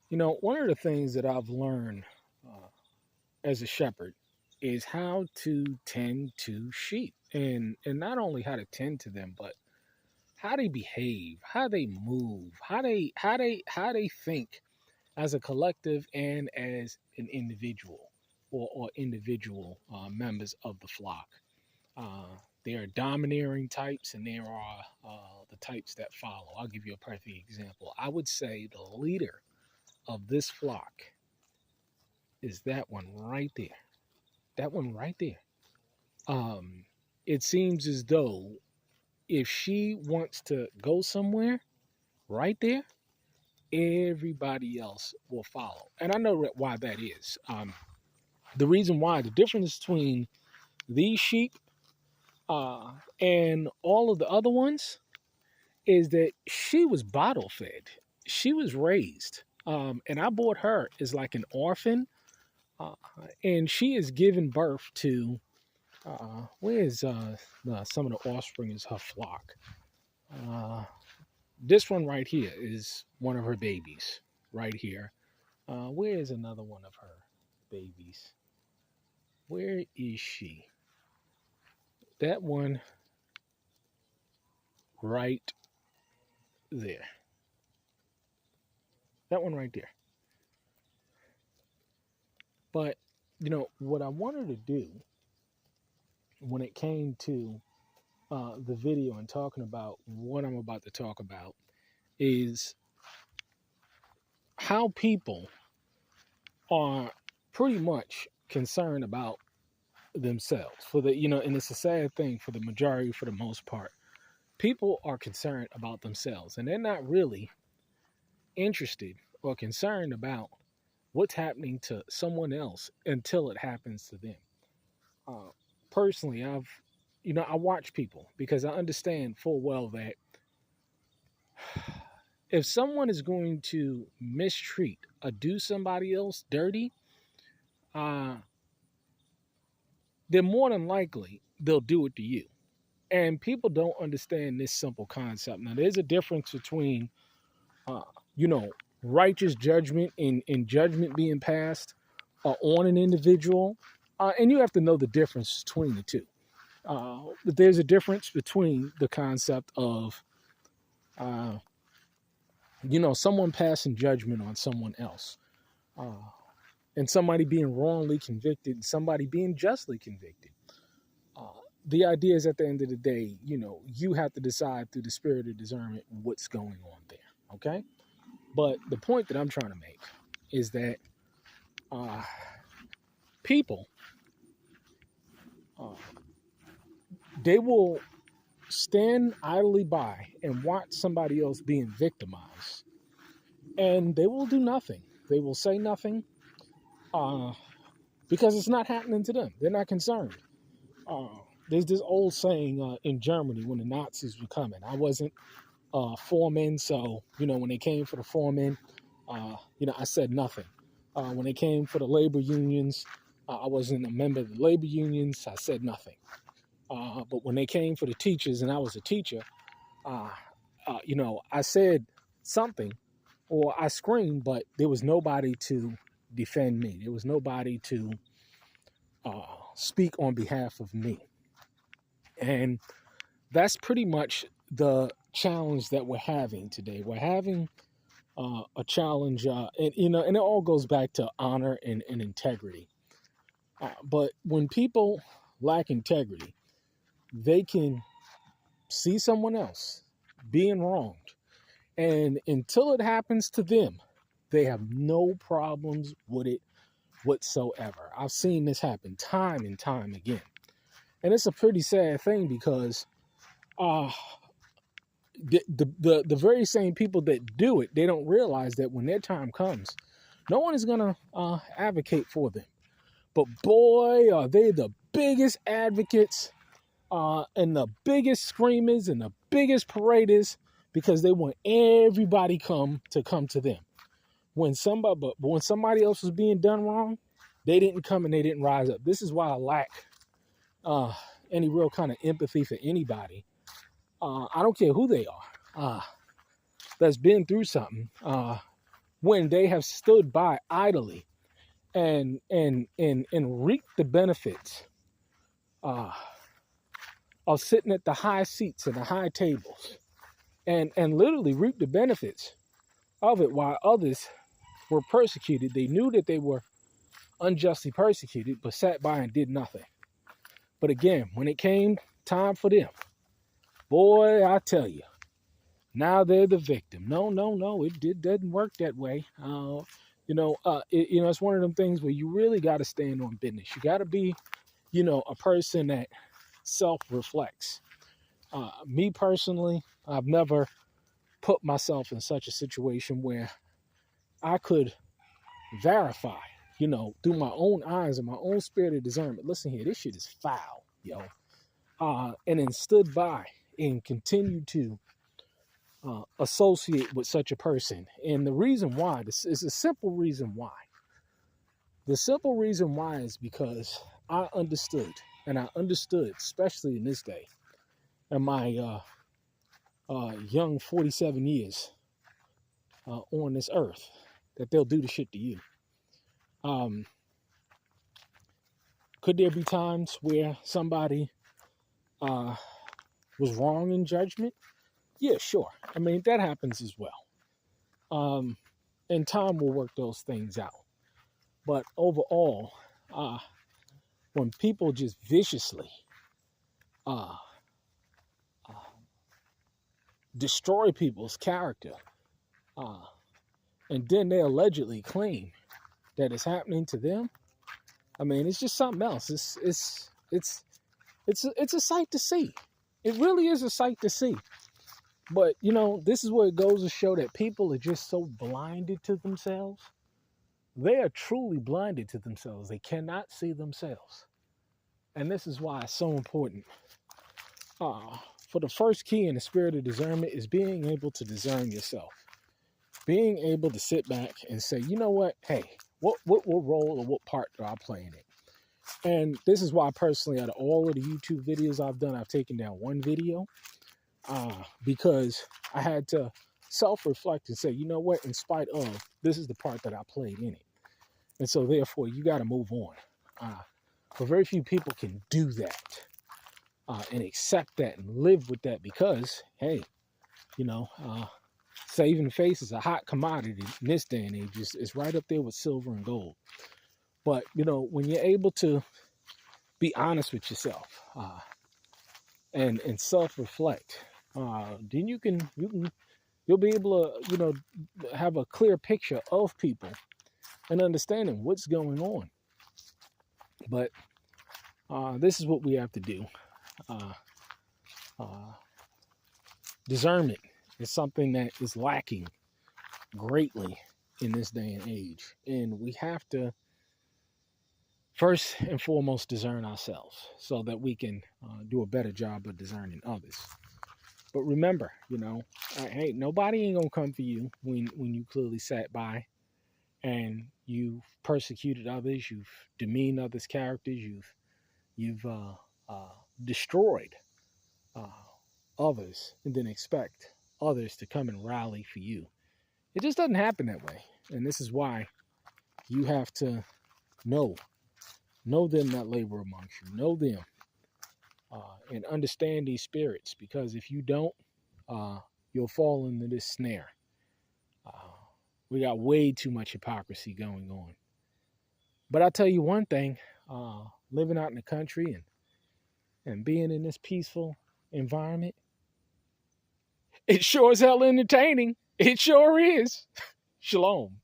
One of the things that I've learned as a shepherd is how to tend to sheep, and not only how to tend to them, but how they behave, how they move, how they think as a collective and as an individual or individual members of the flock. Uh, there are domineering types and there are the types that follow. I'll give you a perfect example. I would say the leader of this flock is that one right there. That one right there. Um, it seems as though if she wants to go somewhere right there, everybody else will follow. And I know why that is. The reason why, the difference between these sheep and all of the other ones is that she was bottle fed. She was raised. And I bought her as like an orphan. Uh, and she is giving birth to, where's some of the offspring is her flock. Uh, this one right here is one of her babies right here. Where is another one of her babies? Where is she? That one right there. That one right there. But, what I wanted to do when it came to the video and talking about what I'm about to talk about is how people are pretty much concerned about themselves and it's a sad thing for the majority, for the most part. People are concerned about themselves and they're not really interested or concerned about what's happening to someone else until it happens to them. Uh, Personally, I watch people because I understand full well that if someone is going to mistreat or do somebody else dirty, uh, then more than likely they'll do it to you. And people don't understand this simple concept. Now, there's a difference between, uh, you know, righteous judgment and judgment being passed on an individual. And you have to know the difference between the two. But there's a difference between the concept of, uh, someone passing judgment on someone else, uh, and somebody being wrongly convicted and somebody being justly convicted. Uh, the idea is at the end of the day, you have to decide through the spirit of discernment what's going on there. Okay. But the point that I'm trying to make is that uh, people, uh, they will stand idly by and watch somebody else being victimized, and they will do nothing. They will say nothing uh, because it's not happening to them. They're not concerned. Uh, there's this old saying in Germany when the Nazis were coming. I wasn't foreman, so when they came for the foreman, I said nothing. When they came for the labor unions, I wasn't a member of the labor unions. I said nothing. But when they came for the teachers, and I was a teacher, uh, I said something or I screamed, but there was nobody to defend me. There was nobody to speak on behalf of me. And that's pretty much the challenge that we're having today. We're having a challenge, and it all goes back to honor and integrity. But when people lack integrity, they can see someone else being wronged, and until it happens to them, they have no problems with it whatsoever. I've seen this happen time and time again, and it's a pretty sad thing because uh, the very same people that do it, they don't realize that when their time comes, no one is gonna advocate for them. But boy, are they the biggest advocates and the biggest screamers and the biggest paraders because they want everybody to come to them. But when somebody else was being done wrong, they didn't come and they didn't rise up. This is why I lack any real kind of empathy for anybody. I don't care who they are. That's been through something. when they have stood by idly and reaped the benefits uh, of sitting at the high seats and the high tables, and literally reaped the benefits of it while others were persecuted. They knew that they were unjustly persecuted, but sat by and did nothing. But again, when it came time for them, boy, I tell you, now they're the victim. No, it doesn't work that way. It's one of them things where you really got to stand on business. You got to be, a person that self-reflects. Me personally, I've never put myself in such a situation where I could verify, through my own eyes and my own spirit of discernment. Listen here, this shit is foul, yo. And then stood by and continued to associate with such a person. And the reason why, this is a simple reason why. The simple reason why is because I understood, especially in this day, in my young 47 years on this earth, that they'll do the shit to you. Could there be times where somebody was wrong in judgment? Yeah, sure. I mean, that happens as well. And time will work those things out. But overall, when people just viciously destroy people's character, and then they allegedly claim that it's happening to them, I mean, it's just something else. It's a sight to see. It really is a sight to see. But, this is where it goes to show that people are just so blinded to themselves. They are truly blinded to themselves. They cannot see themselves. And this is why it's so important. For the first key in the spirit of discernment is being able to discern yourself. Being able to sit back and say, you know what? Hey, what role or what part do I play in it? And this is why personally, out of all of the YouTube videos I've done, I've taken down one video. Because I had to self-reflect and say, you know what, in spite of, this is the part that I played in it. And so therefore, you got to move on. But very few people can do that and accept that and live with that because, hey, saving face is a hot commodity in this day and age. It's right up there with silver and gold. But, when you're able to be honest with yourself and self-reflect, then you'll be able to, have a clear picture of people and understanding what's going on. But this is what we have to do. Discernment is something that is lacking greatly in this day and age. And we have to first and foremost discern ourselves so that we can do a better job of discerning others. But remember, hey, nobody ain't gonna come for you when you clearly sat by and you've persecuted others, you've demeaned others' characters, you've destroyed others, and then expect others to come and rally for you. It just doesn't happen that way. And this is why you have to know them that labor amongst you, know them, and understand these spirits, because if you don't, you'll fall into this snare. We got way too much hypocrisy going on. But I'll tell you one thing, living out in the country and being in this peaceful environment, it sure is hell entertaining. It sure is. Shalom.